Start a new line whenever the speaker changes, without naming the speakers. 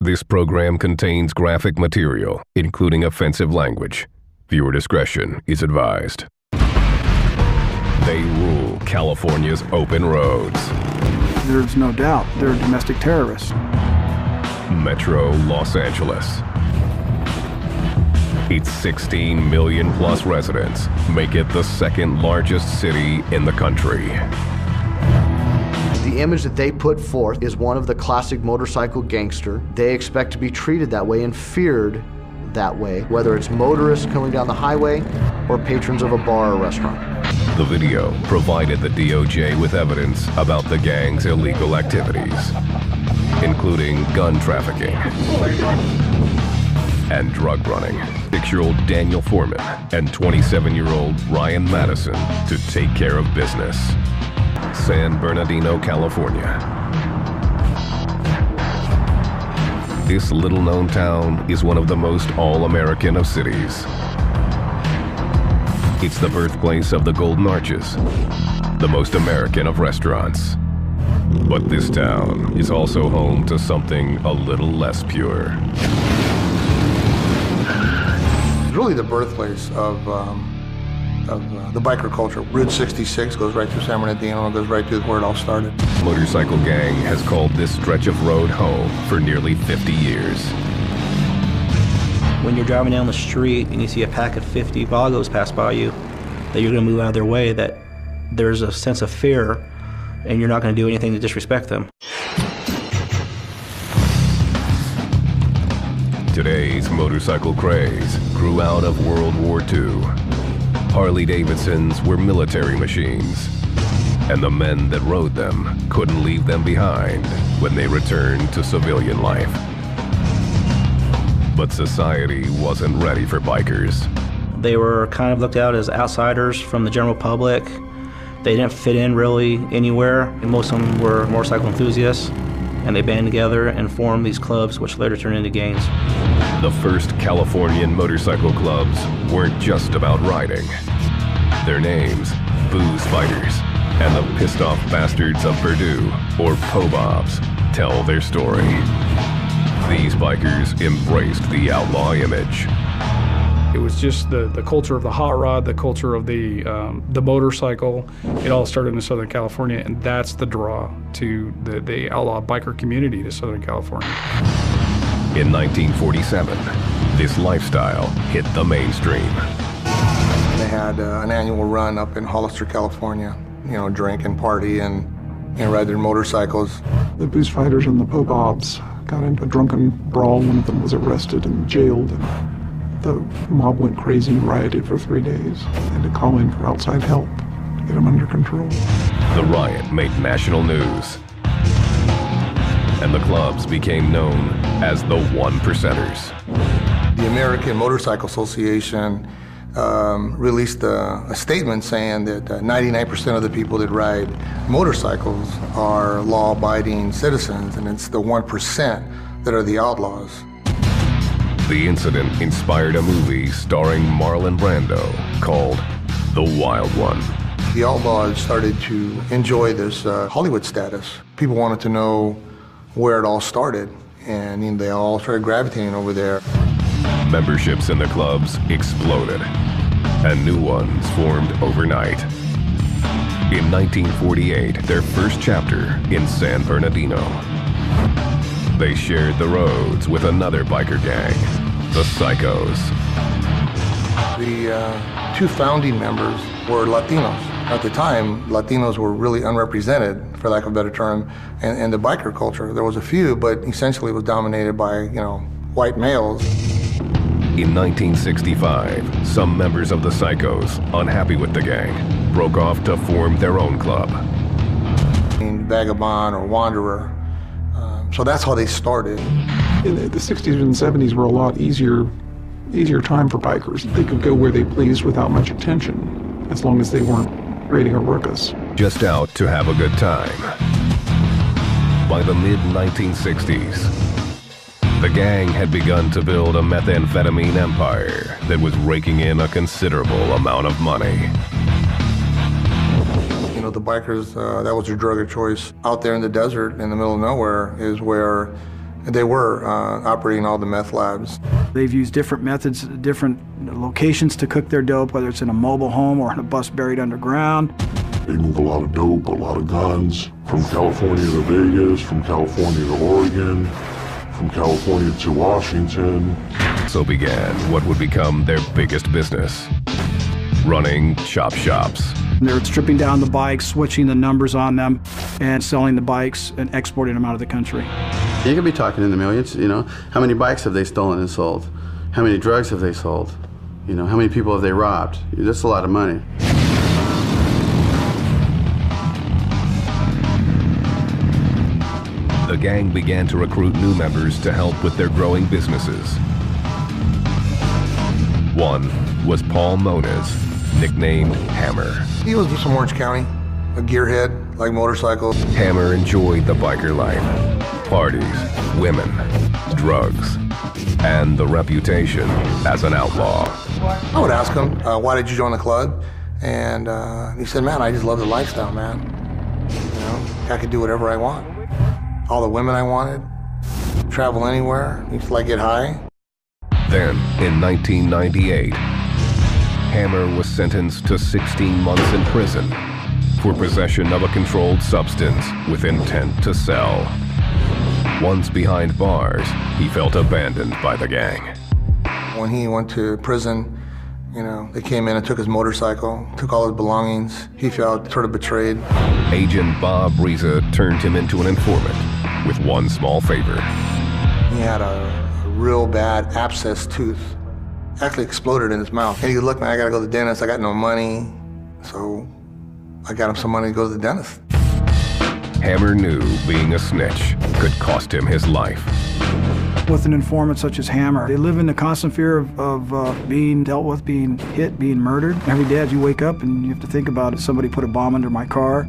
This program contains graphic material, including offensive language. Viewer discretion is advised. They rule California's open roads.
There's no doubt they're domestic terrorists.
Metro Los Angeles. Its 16 million plus residents make it the second largest city in the country.
The image that they put forth is one of the classic motorcycle gangster. They expect to be treated that way and feared that way, whether it's motorists coming down the highway or patrons of a bar or restaurant.
The video provided the DOJ with evidence about the gang's illegal activities, including gun trafficking and drug running. 6-year-old Daniel Foreman and 27-year-old Ryan Madison to take care of business. San Bernardino, California. This little-known town is one of the most all-American of cities. It's the birthplace of the Golden Arches, the most American of restaurants. But this town is also home to something a little less pure.
It's really the birthplace of the biker culture. Route 66 goes right through San Bernardino and goes right to where it all started.
Motorcycle Gang has called this stretch of road home for nearly 50 years.
When you're driving down the street and you see a pack of 50 Vagos pass by you, that you're going to move out of their way, that there's a sense of fear and you're not going to do anything to disrespect them.
Today's motorcycle craze grew out of World War II. Harley-Davidsons were military machines, and the men that rode them couldn't leave them behind when they returned to civilian life. But society wasn't ready for bikers.
They were kind of looked out as outsiders from the general public. They didn't fit in really anywhere, and most of them were motorcycle enthusiasts, and they band together and formed these clubs, which later turned into gangs.
The first Californian motorcycle clubs weren't just about riding. Their names, Booze Fighters and the Pissed Off Bastards of Purdue, or POBOBs, tell their story. These bikers embraced the outlaw image.
It was just the culture of the hot rod, the culture of the motorcycle. It all started in Southern California, and that's the draw to the outlaw biker community to Southern California.
In 1947, this lifestyle hit the mainstream.
They had an annual run up in Hollister, California. You know, drink and party and ride their motorcycles.
The Booze Fighters and the POBOBs got into a drunken brawl. One of them was arrested and jailed, and the mob went crazy and rioted for 3 days. They had to call in for outside help to get them under control.
The riot made national news, and the clubs became known as the One Percenters.
The American Motorcycle Association released a statement saying that 99% of the people that ride motorcycles are law-abiding citizens, and it's the 1% that are the outlaws.
The incident inspired a movie starring Marlon Brando called The Wild One.
The outlaws started to enjoy this Hollywood status. People wanted to know where it all started, and they all started gravitating over there.
Memberships in the clubs exploded, and new ones formed overnight. In 1948, their first chapter in San Bernardino. They shared the roads with another biker gang, the Psychos.
The two founding members were Latinos. At the time, Latinos were really unrepresented, for lack of a better term, in the biker culture. There was a few, but essentially it was dominated by, white males.
In 1965, some members of the Psychos, unhappy with the gang, broke off to form their own club.
Vagabond or Wanderer. So that's how they started.
In the 60s and 70s were a lot easier time for bikers. They could go where they pleased without much attention, as long as they weren't creating a ruckus.
Just out to have a good time. By the mid-1960s, the gang had begun to build a methamphetamine empire that was raking in a considerable amount of money.
The bikers, that was their drug of choice. Out there in the desert, in the middle of nowhere, is where They were operating all the meth labs.
They've used different methods, different locations to cook their dope, whether it's in a mobile home or in a bus buried underground.
They move a lot of dope, a lot of guns, from California to Vegas, from California to Oregon, from California to Washington.
So began what would become their biggest business, running chop shops.
They're stripping down the bikes, switching the numbers on them, and selling the bikes and exporting them out of the country.
You could be talking in the millions, you know. How many bikes have they stolen and sold? How many drugs have they sold? You know, how many people have they robbed? That's a lot of money.
The gang began to recruit new members to help with their growing businesses. One was Paul Moniz, nicknamed Hammer.
He was from Orange County, a gearhead, like motorcycles.
Hammer enjoyed the biker life. Parties, women, drugs, and the reputation as an outlaw.
I would ask him, why did you join the club? And he said, man, I just love the lifestyle, man. You know, I could do whatever I want. All the women I wanted, travel anywhere, used to like get high.
Then, in 1998, Hammer was sentenced to 16 months in prison for possession of a controlled substance with intent to sell. Once behind bars, he felt abandoned by the gang.
When he went to prison, you know, they came in and took his motorcycle, took all his belongings. He felt sort of betrayed.
Agent Bob Riza turned him into an informant with one small favor.
He had a real bad abscess tooth. Actually exploded in his mouth. And he said, look, man, I gotta go to the dentist. I got no money. So I got him some money to go to the dentist.
Hammer knew being a snitch could cost him his life.
With an informant such as Hammer, they live in the constant fear of being dealt with, being hit, being murdered. Every day as you wake up and you have to think about it, somebody put a bomb under my car.